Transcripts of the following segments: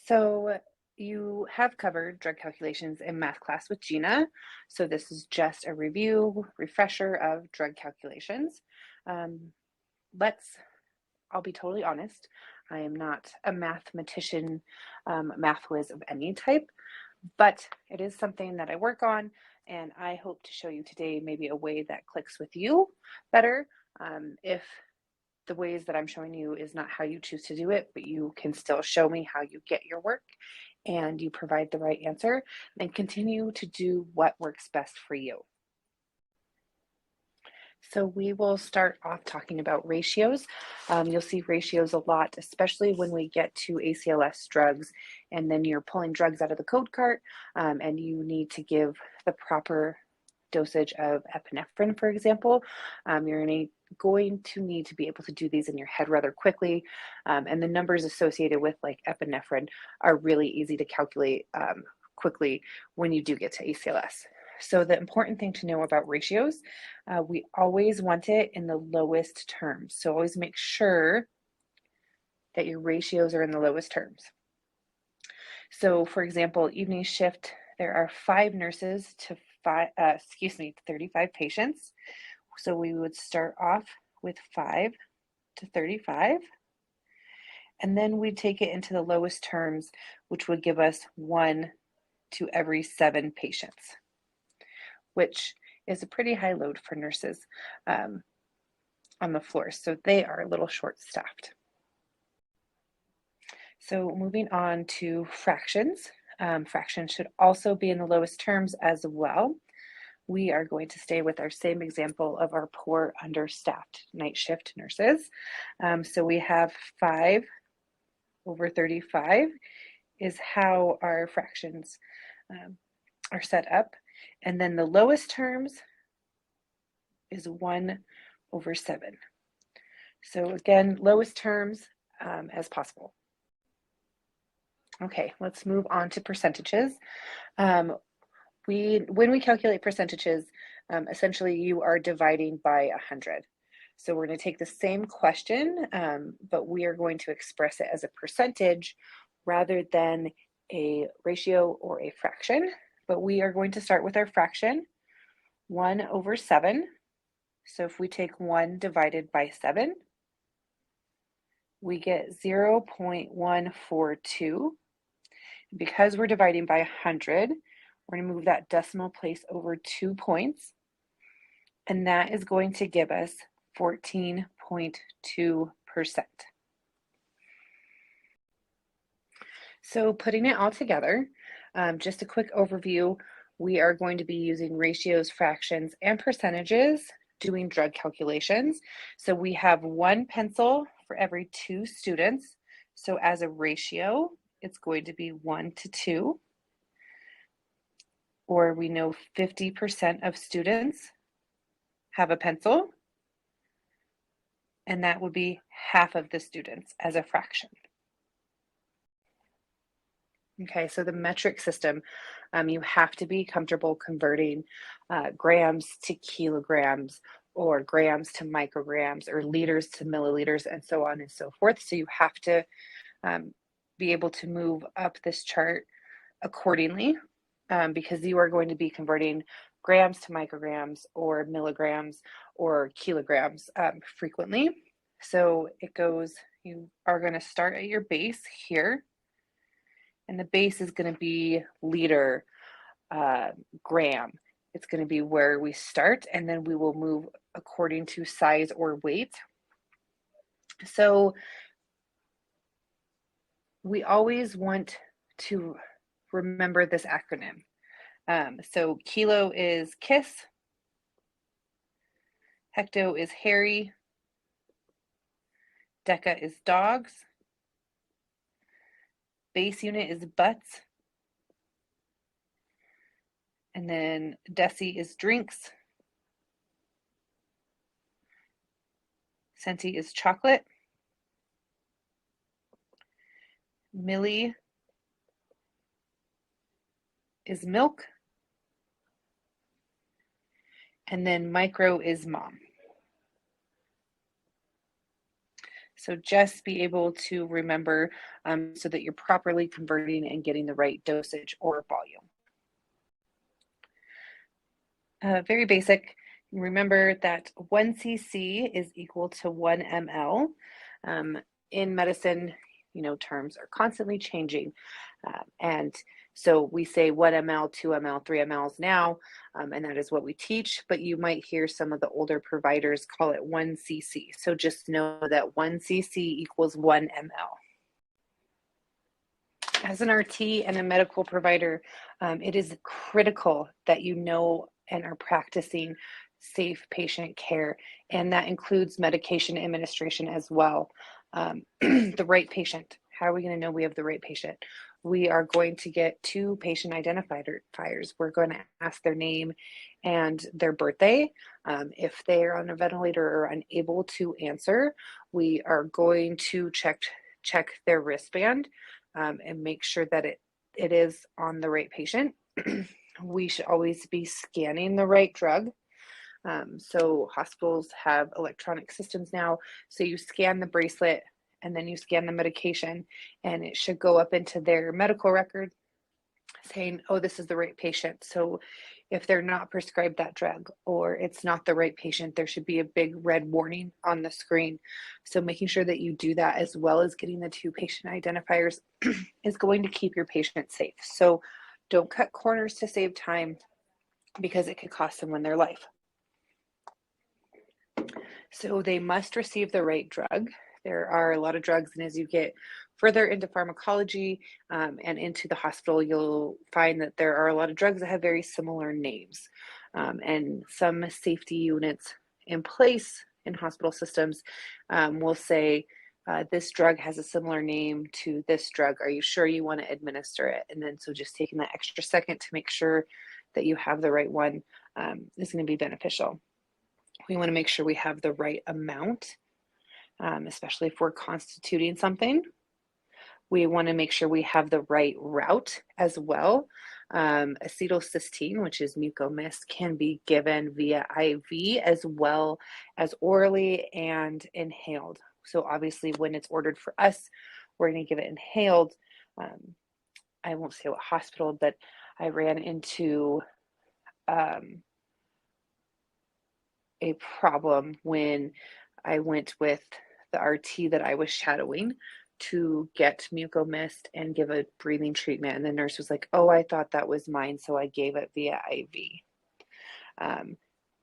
So you have covered drug calculations in math class with Gina. So this is just a review, refresher of drug calculations. Um, let's, I'll be totally honest. I am not a mathematician, math whiz of any type, but it is something that I work on. And I hope to show you today maybe a way that clicks with you better. If the ways that I'm showing you is not how you choose to do it, but you can still show me how you get your work and you provide the right answer, and continue to do what works best for you. So we will start off talking about ratios. You'll see ratios a lot, especially when we get to ACLS drugs, and then you're pulling drugs out of the code cart, and you need to give the proper dosage of epinephrine, for example. You're going to need to be able to do these in your head rather quickly, and the numbers associated with like epinephrine are really easy to calculate quickly when you do get to ACLS. So the important thing to know about ratios, we always want it in the lowest terms. So always make sure that your ratios are in the lowest terms. So for example, evening shift, there are 5 nurses to 35 patients. So we would start off with 5 to 35, and then we'd take it into the lowest terms, which would give us 1 to every 7 patients, which is a pretty high load for nurses on the floor. So they are a little short-staffed. So moving on to fractions. Fractions should also be in the lowest terms as well. We are going to stay with our same example of our poor understaffed night shift nurses. So we have 5 over 35 is how our fractions are set up. And then the lowest terms is 1 over 7. So again, lowest terms as possible. Okay, let's move on to percentages. When we calculate percentages, essentially you are dividing by 100. So we're going to take the same question, but we are going to express it as a percentage rather than a ratio or a fraction. But we are going to start with our fraction, 1 over 7. So if we take 1 divided by 7, we get 0.142. Because we're dividing by 100, we're going to move that decimal place over 2 points, and that is going to give us 14.2%. So putting it all together, just a quick overview, we are going to be using ratios, fractions, and percentages doing drug calculations. So we have 1 pencil for every 2 students. So as a ratio, it's going to be 1 to 2, or we know 50% of students have a pencil, and that would be half of the students as a fraction. Okay, so the metric system, you have to be comfortable converting grams to kilograms, or grams to micrograms, or liters to milliliters, and so on and so forth. So you have to be able to move up this chart accordingly, because you are going to be converting grams to micrograms or milligrams or kilograms frequently. So it goes, you are going to start at your base here, and the base is going to be liter, gram. It's going to be where we start, and then we will move according to size or weight. So we always want to remember this acronym. So kilo is kiss, hecto is Harry, deca is dogs, base unit is butts, and then deci is drinks, centi is chocolate, milli is milk, and then micro is mom. So just be able to remember so that you're properly converting and getting the right dosage or volume. Very basic. Remember that 1 cc is equal to 1 ml. In medicine, terms are constantly changing. And so we say 1 ml, 2 ml, 3 mLs now, and that is what we teach. But you might hear some of the older providers call it 1 cc. So just know that 1 cc equals 1 ml. As an RT and a medical provider, it is critical that you know and are practicing safe patient care, and that includes medication administration as well. The right patient. How are we going to know we have the right patient? We are going to get 2 patient identifiers. We're going to ask their name and their birthday. If they are on a ventilator or unable to answer, we are going to check their wristband and make sure that it is on the right patient. We should always be scanning the right drug. So hospitals have electronic systems now. So you scan the bracelet and then you scan the medication, and it should go up into their medical record saying, oh, this is the right patient. So if they're not prescribed that drug or it's not the right patient, there should be a big red warning on the screen. So making sure that you do that, as well as getting the 2 patient identifiers, is going to keep your patient safe. So don't cut corners to save time, because it could cost someone their life. So they must receive the right drug. There are a lot of drugs, and as you get further into pharmacology and into the hospital, you'll find that there are a lot of drugs that have very similar names. And some safety units in place in hospital systems will say, this drug has a similar name to this drug. Are you sure you want to administer it? And then so just taking that extra second to make sure that you have the right one is going to be beneficial. We want to make sure we have the right amount, especially if we're constituting something. We want to make sure we have the right route as well. Acetylcysteine, which is mucomist, can be given via IV as well as orally and inhaled. So obviously when it's ordered for us, we're going to give it inhaled. I won't say what hospital, but I ran into a problem when I went with the RT that I was shadowing to get mucomist and give a breathing treatment. And the nurse was like, oh, I thought that was mine, so I gave it via IV.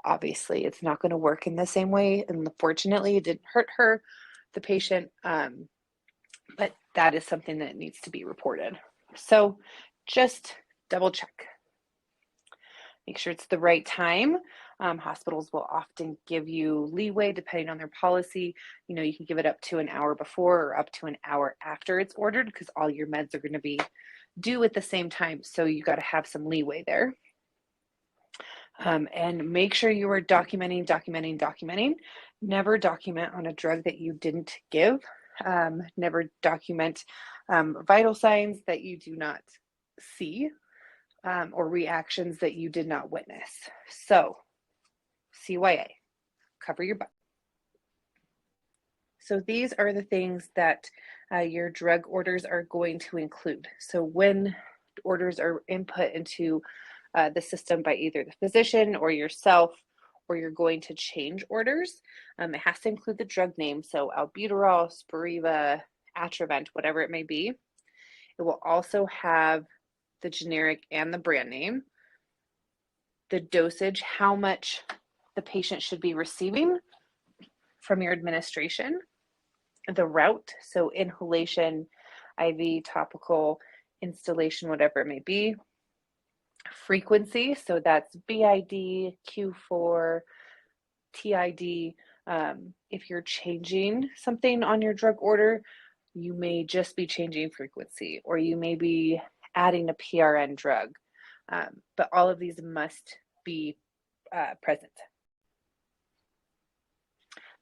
Obviously, it's not going to work in the same way. And fortunately, it didn't hurt her, the patient. But that is something that needs to be reported. So just double check. Make sure it's the right time. Hospitals will often give you leeway depending on their policy. You can give it up to an hour before or up to an hour after it's ordered, because all your meds are going to be due at the same time. So you got to have some leeway there. And make sure you are documenting. Never document on a drug that you didn't give. Never document vital signs that you do not see. Or reactions that you did not witness. So, CYA, cover your butt. So these are the things that your drug orders are going to include. So when orders are input into the system by either the physician or yourself, or you're going to change orders, it has to include the drug name. So albuterol, Spiriva, Atrovent, whatever it may be. It will also have the generic and the brand name, the dosage, how much the patient should be receiving from your administration, the route, so inhalation, IV, topical, instillation, whatever it may be, frequency, so that's BID, Q4, TID. If you're changing something on your drug order, you may just be changing frequency, or you may be adding a PRN drug, but all of these must be present.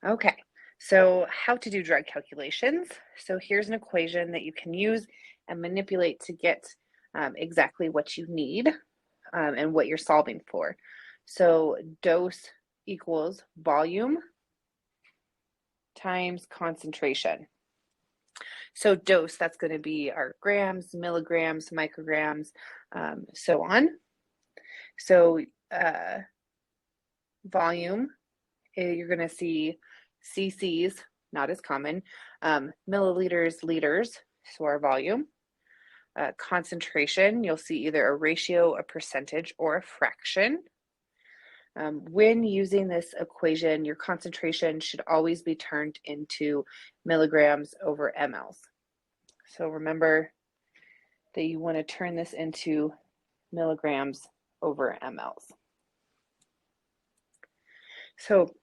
Okay, so how to do drug calculations. So here's an equation that you can use and manipulate to get exactly what you need and what you're solving for. So dose equals volume times concentration. So dose, that's going to be our grams, milligrams, micrograms, so on. So volume, you're going to see cc's, not as common, milliliters, liters, so our volume. Concentration, you'll see either a ratio, a percentage, or a fraction. When using this equation, your concentration should always be turned into milligrams over mLs. So remember that you want to turn this into milligrams over mLs. So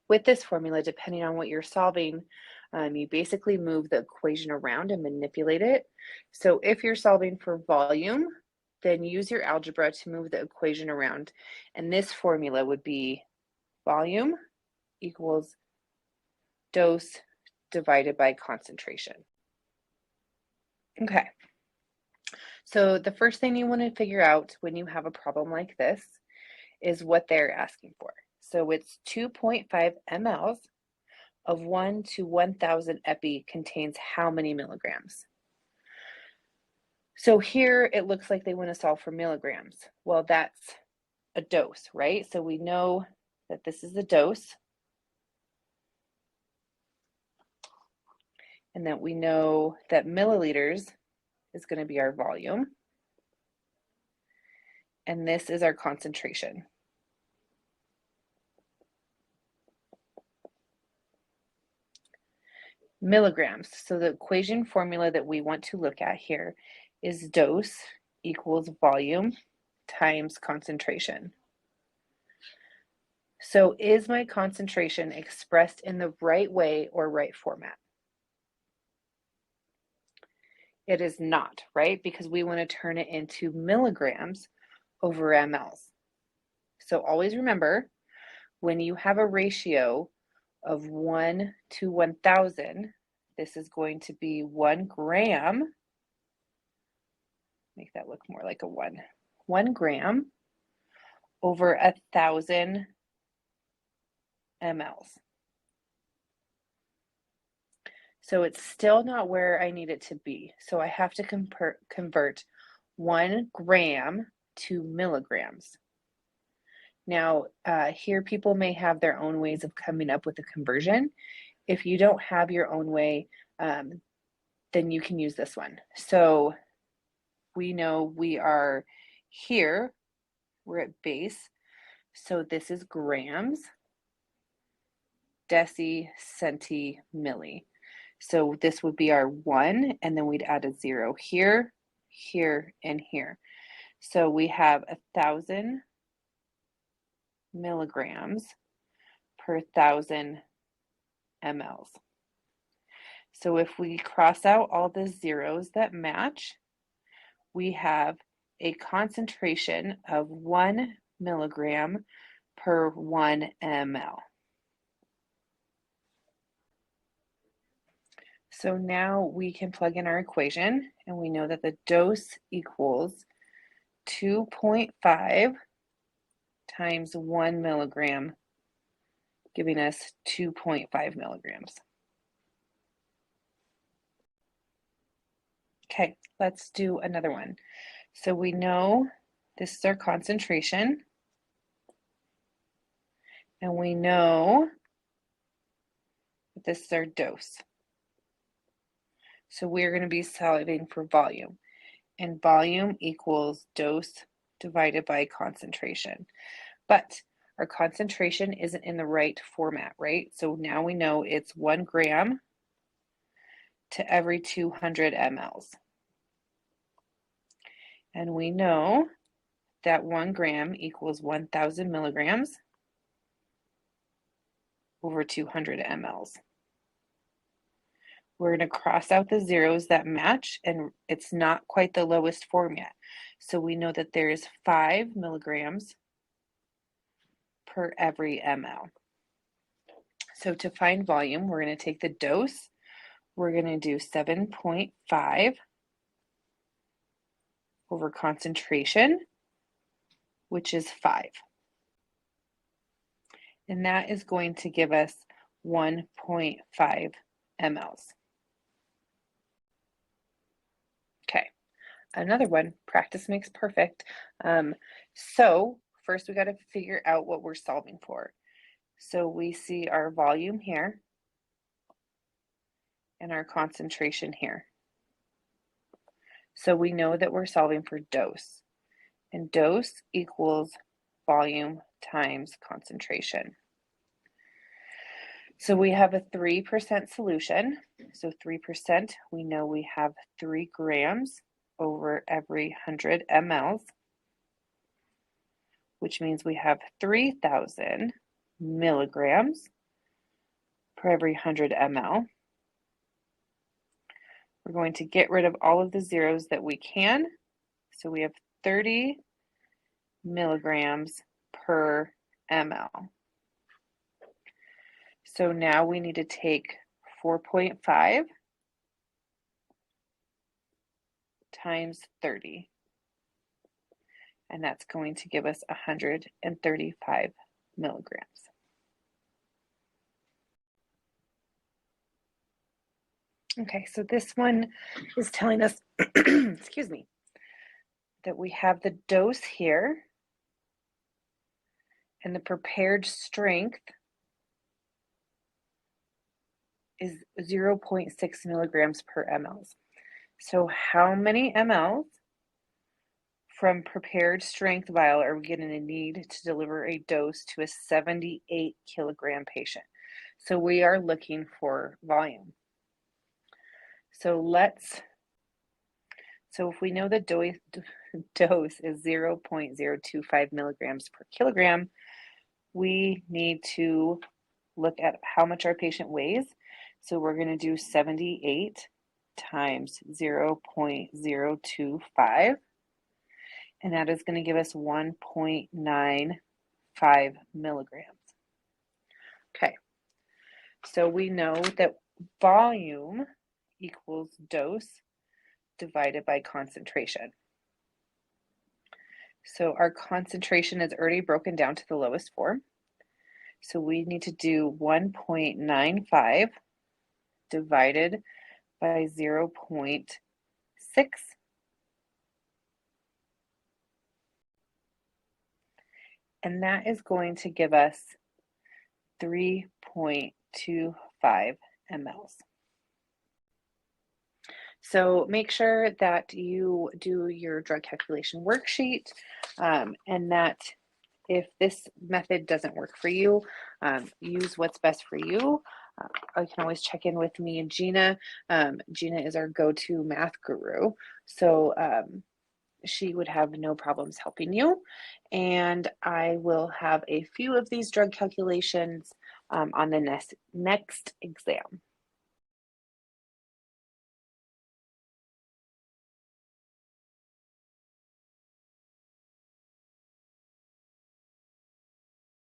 with this formula, depending on what you're solving, you basically move the equation around and manipulate it. So if you're solving for volume, then use your algebra to move the equation around. And this formula would be volume equals dose divided by concentration. Okay. So the first thing you want to figure out when you have a problem like this is what they're asking for. So it's 2.5 mLs of 1 to 1,000 epi contains how many milligrams? So here it looks like they want to solve for milligrams. Well, that's a dose, right? So we know that this is the dose, and that we know that milliliters is going to be our volume, and this is our concentration. Milligrams. So the equation formula that we want to look at here is dose equals volume times concentration. So is my concentration expressed in the right way or right format? It is not, right? Because we want to turn it into milligrams over mLs. So always remember, when you have a ratio of 1 to 1,000, this is going to be 1 gram. Make that look more like a 1. 1 gram over 1,000 mLs. So it's still not where I need it to be. So I have to convert 1 gram to milligrams. Now, here people may have their own ways of coming up with a conversion. If you don't have your own way, then you can use this one. So we know we are here, we're at base. So this is grams, deci, centi, milli. So this would be our 1, and then we'd add a 0 here, here, and here. So we have 1,000 milligrams per 1,000 mLs. So if we cross out all the zeros that match, we have a concentration of 1 milligram per 1 ml. So now we can plug in our equation, and we know that the dose equals 2.5 times 1 milligram, giving us 2.5 milligrams. Okay, let's do another one. So we know this is our concentration, and we know that this is our dose. So we're going to be solving for volume, and volume equals dose divided by concentration. But our concentration isn't in the right format, right? So now we know it's 1 gram to every 200 mLs. And we know that 1 gram equals 1,000 milligrams over 200 mLs. We're going to cross out the zeros that match, and it's not quite the lowest format. So we know that there is 5 milligrams per every ml. So to find volume, we're going to take the dose. We're going to do 7.5 over concentration, which is 5. And that is going to give us 1.5 mLs. Okay, another one, practice makes perfect. So first we got to figure out what we're solving for. So we see our volume here and our concentration here. So we know that we're solving for dose, and dose equals volume times concentration. So we have a 3% solution. So 3%, we know we have 3 grams over every 100 mLs, which means we have 3,000 milligrams per every 100 ml. We're going to get rid of all of the zeros that we can. So we have 30 milligrams per ml. So now we need to take 4.5 times 30. And that's going to give us 135 milligrams. Okay, so this one is telling us, excuse me, that we have the dose here and the prepared strength is 0.6 milligrams per ml. So how many mLs from prepared strength vial are we going to need to deliver a dose to a 78 kilogram patient? So we are looking for volume. So if we know the dose is 0.025 milligrams per kilogram, we need to look at how much our patient weighs. So we're going to do 78 times 0.025, and that is going to give us 1.95 milligrams. Okay, so we know that volume equals dose divided by concentration. So our concentration is already broken down to the lowest form. So we need to do 1.95 divided by 0.6. And that is going to give us 3.25 mLs. So make sure that you do your drug calculation worksheet, and that if this method doesn't work for you, use what's best for you. You can always check in with me and Gina. Gina is our go-to math guru, so she would have no problems helping you. And I will have a few of these drug calculations on the next exam.